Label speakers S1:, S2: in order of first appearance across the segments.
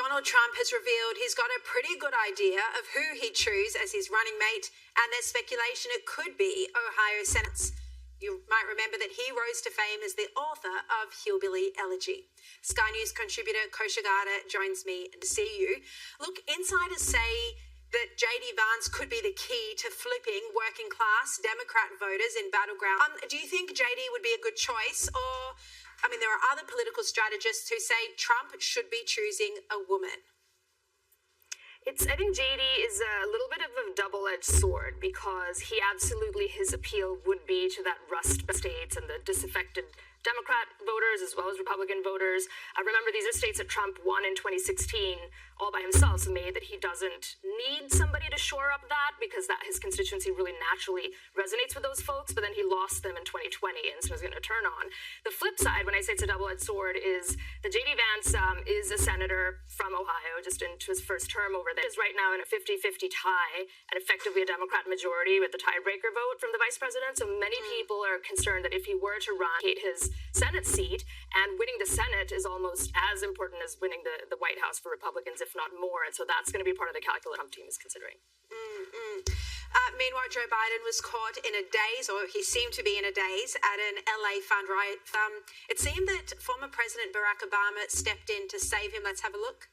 S1: Donald Trump has revealed he's got a pretty good idea of who he'd choose as his running mate, and there's speculation it could be Ohio Senator. You might remember that he rose to fame as the author of Hillbilly Elegy. Sky News contributor Kosha Garda joins me to see you. Look, insiders say that J D Vance could be the key to flipping working class Democrat voters in battleground. Do you think JD would be a good choice? Or, there are other political strategists who say Trump should be choosing a woman.
S2: I think JD is a little bit of a double-edged sword because his appeal would be to that Rust Belt states and the disaffected Democrat voters as well as Republican voters. Remember, these are states that Trump won in 2016 all by himself, so made that he doesn't need somebody to shore up that because that his constituency really naturally resonates with those folks, but then he lost them in 2020 and so he's going to turn on. The flip side, when I say it's a double-edged sword, is that J D Vance is a senator from Ohio, just into his first term over there. Is right now in a 50-50 tie and effectively a Democrat majority with the tiebreaker vote from the vice president. So many people are concerned that if he were to run his Senate seat, and winning the Senate is almost as important as winning the White House for Republicans, if not more. And so that's going to be part of the calculus Trump team is considering.
S1: Meanwhile, Joe Biden was caught in a daze, or he seemed to be in a daze, at an LA fundraiser. It seemed that former President Barack Obama stepped in to save him. Let's have a look.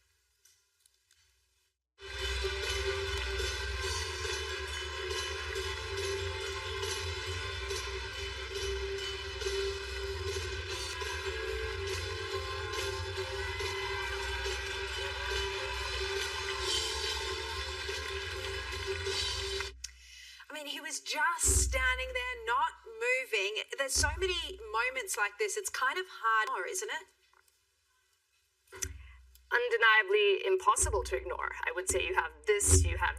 S1: He was just standing there, not moving. There's so many moments like this. It's kind of hard, isn't it?
S2: Undeniably impossible to ignore. I would say you have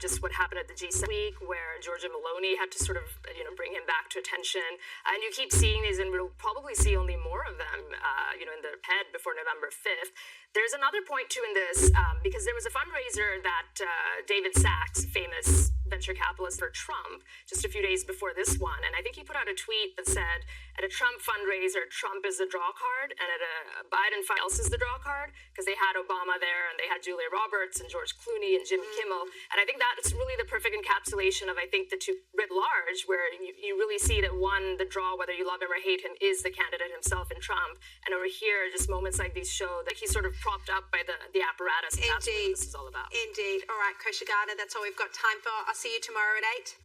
S2: just what happened at the G7 week where Giorgia Meloni had to sort of, bring him back to attention. And you keep seeing these, and we'll probably see only more of them, in their head before November 5th. There's another point, too, in this, because there was a fundraiser that David Sachs, famous venture capitalist for Trump, just a few days before this one. And I think he put out a tweet that said, at a Trump fundraiser, Trump is the draw card, and at a Biden fundraiser, else is the draw card, because they had Obama there, and they had Julia Roberts and George Clooney and Jimmy Kimmel. And I think that's really the perfect encapsulation of, I think, the two writ large, where you really see that one, the draw, whether you love him or hate him, is the candidate himself in Trump. And over here, just moments like these show that he's sort of propped up by the apparatus. And that's what this is all about.
S1: Indeed. All right, Kosha Garda, that's all we've got time for. I'll see you tomorrow at 8.